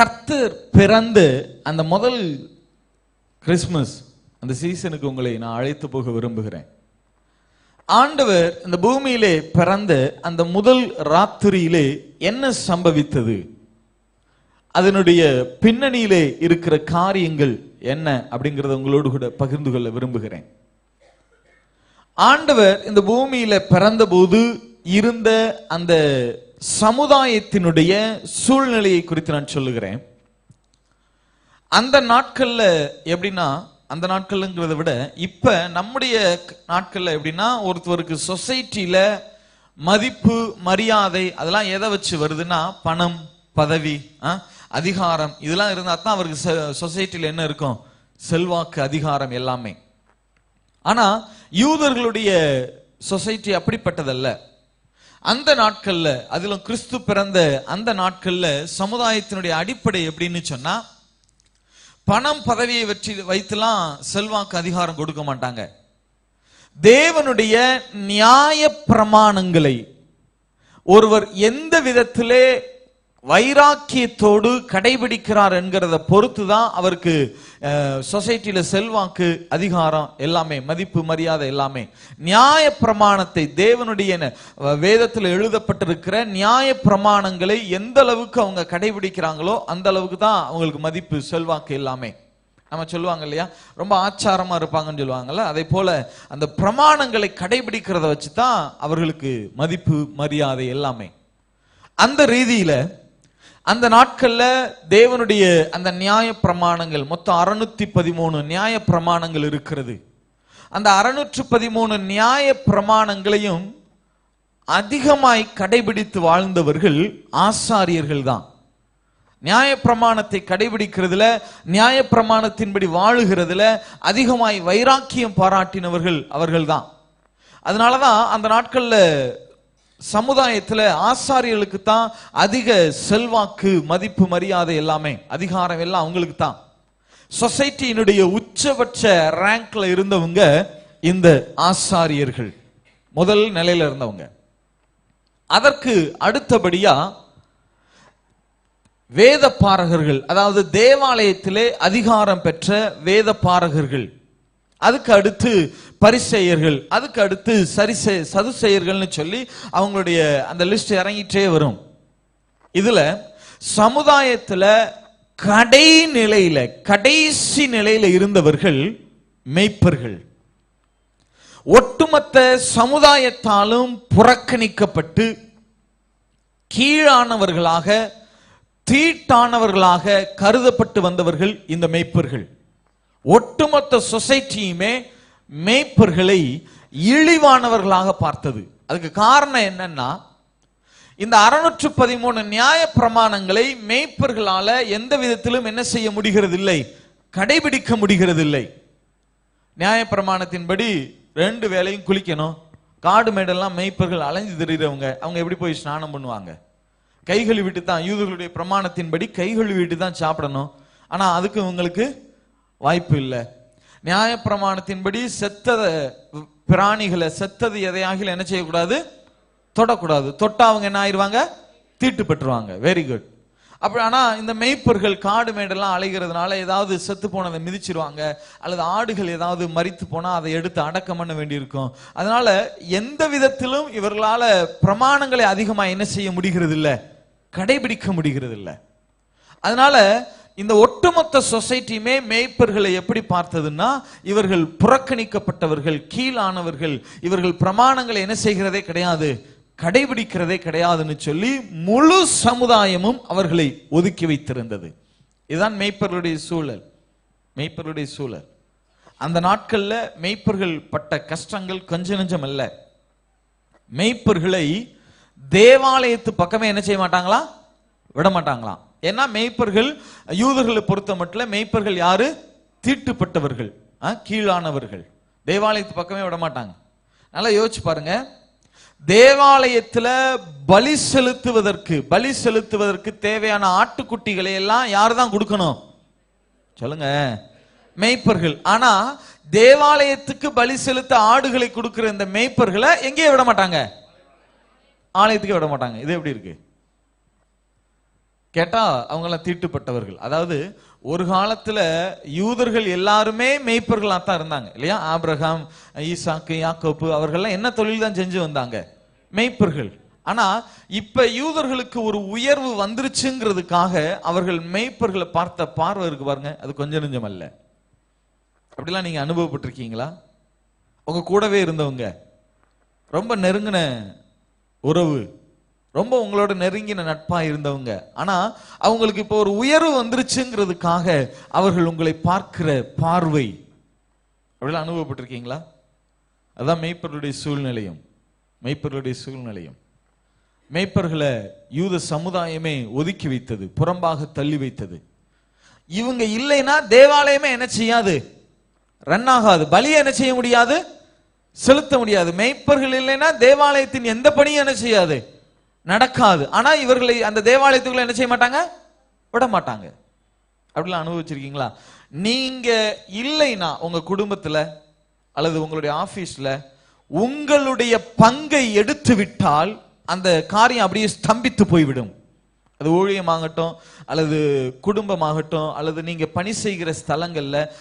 கர்த்தர் பிறந்து அந்த முதல் கிறிஸ்துமஸ் அந்த சீசனுக்கு உங்களை நான் அழைத்து போக விரும்புகிறேன். ஆண்டவர் இந்த பூமியிலே பிறந்த அந்த முதல் ராத்திரியிலே என்ன சம்பவித்தது, அதனுடைய பின்னணியிலே இருக்கிற காரியங்கள் என்ன அப்படிங்கறத உங்களோடு கூட பகிர்ந்து கொள்ள விரும்புகிறேன். ஆண்டவர் இந்த பூமியில பிறந்த போது இருந்த அந்த சமுதாயத்தினுடைய சூழ்நிலையை குறித்து நான் சொல்லுகிறேன். அந்த நாட்கள்ல எப்படின்னா, அந்த நாட்கள்ங்கிறத விட இப்ப நம்முடைய நாட்கள்ல எப்படின்னா, ஒருத்தருக்கு சொசைட்டில மதிப்பு மரியாதை அதெல்லாம் எதை வச்சு வருதுன்னா, பணம் பதவி அதிகாரம் இதெல்லாம் இருந்தா தான் அவருக்கு சொசைட்டில என்ன இருக்கும், செல்வாக்கு அதிகாரம் எல்லாமே. ஆனா யூதர்களுடைய சொசைட்டி அப்படிப்பட்டதல்ல. அந்த நாட்கள்ல, அதிலும் கிறிஸ்து பிறந்த அந்த நாட்கள்ல சமுதாயத்தினுடைய அடிப்படை எப்படின்னு சொன்னா, பணம் பதவியை வைத்துலாம் செல்வாக்கு அதிகாரம் கொடுக்க மாட்டாங்க. தேவனுடைய நியாய பிரமாணங்களை ஒருவர் எந்த விதத்திலே வைராக்கியத்தோடு கடைபிடிக்கிறார் என்கிறத பொறுத்து தான் அவருக்கு சொசைட்டியில செல்வாக்கு அதிகாரம் எல்லாமே, மதிப்பு மரியாதை எல்லாமே. நியாய பிரமாணத்தை, தேவனுடைய வேதத்தில் எழுதப்பட்டிருக்கிற நியாய பிரமாணங்களை எந்த அளவுக்கு அவங்க கடைபிடிக்கிறாங்களோ அந்த அளவுக்கு தான் அவங்களுக்கு மதிப்பு செல்வாக்கு எல்லாமே. நம்ம சொல்லுவாங்க இல்லையா, ரொம்ப ஆச்சாரமா இருப்பாங்கன்னு சொல்லுவாங்கல்ல, அதே போல அந்த பிரமாணங்களை கடைபிடிக்கிறத வச்சு தான் அவர்களுக்கு மதிப்பு மரியாதை எல்லாமே. அந்த ரீதியில அந்த நாட்கள்ல தேவனுடைய அந்த நியாய பிரமாணங்கள், மொத்தம் 613 நியாய பிரமாணங்கள் இருக்கிறது. அந்த 613 நியாய பிரமாணங்களையும் அதிகமாய் கடைபிடித்து வாழ்ந்தவர்கள் ஆசாரியர்கள் தான். நியாய பிரமாணத்தை கடைபிடிக்கிறதுல, நியாய பிரமாணத்தின்படி வாழுகிறதுல அதிகமாய் வைராக்கியம் பாராட்டினவர்கள் அவர்கள் தான். அதனாலதான் அந்த நாட்கள்ல சமுதாயத்துல ஆசாரியர்களுக்கு தான் அதிக செல்வாக்கு மதிப்பு மரியாதை எல்லாமே, அதிகாரம் எல்லாம் அவங்களுக்கு தான். சொசைட்டியினுடைய உச்சபட்ச ரேங்க்ல இருந்தவங்க இந்த ஆசாரியர்கள், முதல் நிலையில இருந்தவங்க. அதற்கு அடுத்தபடியா வேத பாரகர்கள், அதாவது தேவாலயத்திலே அதிகாரம் பெற்ற வேத பாரகர்கள், அதுக்கு அடுத்து பரிசேயர்கள், அதுக்கு அடுத்து சதுசேயர்கள்னு சொல்லி அவங்களுடைய அந்த லிஸ்ட் இறங்கிட்டே வரும். இதுல சமுதாயத்துல கடைசி நிலையில இருந்தவர்கள் மேய்ப்பர்கள். ஒட்டுமொத்த சமுதாயத்தாலும் புறக்கணிக்கப்பட்டு கீழானவர்களாக தீட்டானவர்களாக கருதப்பட்டு வந்தவர்கள் இந்த மேய்ப்பர்கள். ஒட்டுமொத்த சொசைட்டியுமே மேய்ப்பர்களை இழிவானவர்களாக பார்த்தது. அதுக்கு காரணம் என்னன்னா, இந்த 613 நியாய பிரமாணங்களை மேய்ப்பர்களால எந்த விதத்திலும் என்ன செய்ய முடிகிறதில்லை, கடைபிடிக்க முடிகிறதில்லை. நியாய பிரமாணத்தின்படி 2 வேளையும் குளிக்கணும். காடு மேடெல்லாம் மேய்ப்பர்கள் அலைஞ்சு திரிகிறவங்க, அவங்க எப்படி போய் ஸ்நானம் பண்ணுவாங்க? கை கழுவிட்டு தான், யூதர்களுடைய பிரமாணத்தின்படி கை கழுவிட்டு தான் சாப்பிடணும். ஆனா அதுக்கு உங்களுக்கு வாய்ப்பு இல்லை. நியாய பிரமாணத்தின்படி செத்தத பிராணிகளை, செத்தது எதையாகில என்ன செய்யக்கூடாது, தொடக்கூடாது. தொட்டா அவங்க என்ன ஆயிடுவாங்க, தீட்டு பெற்றுவாங்க. Very good. அப்படி ஆனா இந்த மேய்ப்பர்கள் காடு மேடெல்லாம் அலைகிறதுனால ஏதாவது செத்து போனதை மிதிச்சிருவாங்க, அல்லது ஆடுகள் ஏதாவது மரித்து போனா அதை எடுத்து அடக்கம் பண்ண வேண்டியிருக்கும். அதனால எந்த விதத்திலும் இவர்களால பிரமாணங்களை அதிகமா என்ன செய்ய முடிகிறது இல்லை, கடைபிடிக்க முடிகிறது இல்லை. அதனால இந்த ஒட்டுமொத்த சொசைட்டியுமே மேய்ப்பர்களை எப்படி பார்த்ததுன்னா, இவர்கள் புறக்கணிக்கப்பட்டவர்கள், கீழானவர்கள், இவர்கள் பிரமாணங்களை என்ன செய்கிறதே கிடையாது, கடைபிடிக்கிறதே கிடையாதுன்னு சொல்லி முழு சமுதாயமும் அவர்களை ஒதுக்கி வைத்திருந்தது. இதுதான் மேய்ப்பர்களுடைய சூழல். மேய்ப்பர்களுடைய சூழல் அந்த நாட்கள்ல மேய்ப்பர்கள் பட்ட கஷ்டங்கள் கொஞ்ச நெஞ்சம் அல்ல. மேய்ப்பர்களை தேவாலயத்து பக்கமே என்ன செய்ய மாட்டாங்களா, விட மாட்டாங்களாம். ஏன்னா மேய்ப்பர்கள் யூதர்களை பொறுத்த மட்டும் மேய்ப்பர்கள் யாரு, தீட்டுப்பட்டவர்கள், கீழானவர்கள். தேவாலயத்து பக்கமே விட மாட்டாங்க. நல்லா யோசிச்சு பாருங்க, தேவாலயத்துல பலி செலுத்துவதற்கு தேவையான ஆட்டுக்குட்டிகளை எல்லாம் யாரு தான் கொடுக்கணும் சொல்லுங்க, மேய்ப்பர்கள். ஆனா தேவாலயத்துக்கு பலி செலுத்த ஆடுகளை கொடுக்கிற இந்த மேய்ப்பர்களை எங்கேயே விட மாட்டாங்க, ஆலயத்துக்கு விட மாட்டாங்க. இது எப்படி இருக்கு? கேட்டா அவங்க எல்லாம் தீட்டுப்பட்டவர்கள். அதாவது ஒரு காலத்துல யூதர்கள் எல்லாருமே மேய்ப்பர்களா தான் இருந்தாங்க இல்லையா? ஆபிரகாம், ஈசாக்கு, யாக்கோப்பு அவர்கள்லாம் என்ன தொழில் தான் செஞ்சு வந்தாங்க? மேய்ப்பர்கள். ஆனா இப்ப யூதர்களுக்கு ஒரு உயர்வு வந்துருச்சுங்கிறதுக்காக அவர்கள் மேய்ப்பர்களை பார்த்த பார்வை இருக்கு பாருங்க, அது கொஞ்சம் நெஞ்சம் அல்ல. அப்படிலாம் நீங்க அனுபவப்பட்டிருக்கீங்களா? உங்க கூடவே இருந்தவங்க, ரொம்ப நெருங்கின உறவு, ரொம்ப உங்களோட நெருங்கின நட்பா இருந்தவங்க, ஆனா அவங்களுக்கு இப்போ ஒரு உயர்வு வந்துருச்சுங்கிறதுக்காக அவர்கள் உங்களை பார்க்கிற பார்வை, அப்படிலாம் அனுபவப்பட்டிருக்கீங்களா? அதான் மேய்ப்பர்களுடைய சூழ்நிலையும். மேய்ப்பர்களுடைய சூழ்நிலையும் மேய்ப்பர்களை யூத சமுதாயமே ஒதுக்கி வைத்தது, புறம்பாக தள்ளி வைத்தது. இவங்க இல்லைன்னா தேவாலயமே என்ன செய்யாது? ரன் ஆகாது. பலியை என்ன செய்ய முடியாது? செலுத்த முடியாது. மேய்ப்பர்கள் இல்லைன்னா தேவாலயத்தின் எந்த பணியும் என்ன செய்யாது? நடக்காது. ஆனா இவர்களை அந்த தேவாலயத்துக்குள்ள என்ன செய்ய மாட்டாங்க? விட மாட்டாங்க. அப்படிலாம் அனுபவிச்சிருக்கீங்களா? நீங்க இல்லைன்னா உங்க குடும்பத்துல அல்லது உங்களுடைய ஆபீஸ்ல உங்களுடைய பங்கை எடுத்து விட்டால் அந்த காரியம் அப்படியே ஸ்தம்பித்து போய்விடும். அது ஊழியமாகட்டும் அல்லது குடும்பமாகட்டும் அல்லது நீங்க பணி செய்கிற ஸ்தலங்கள்ல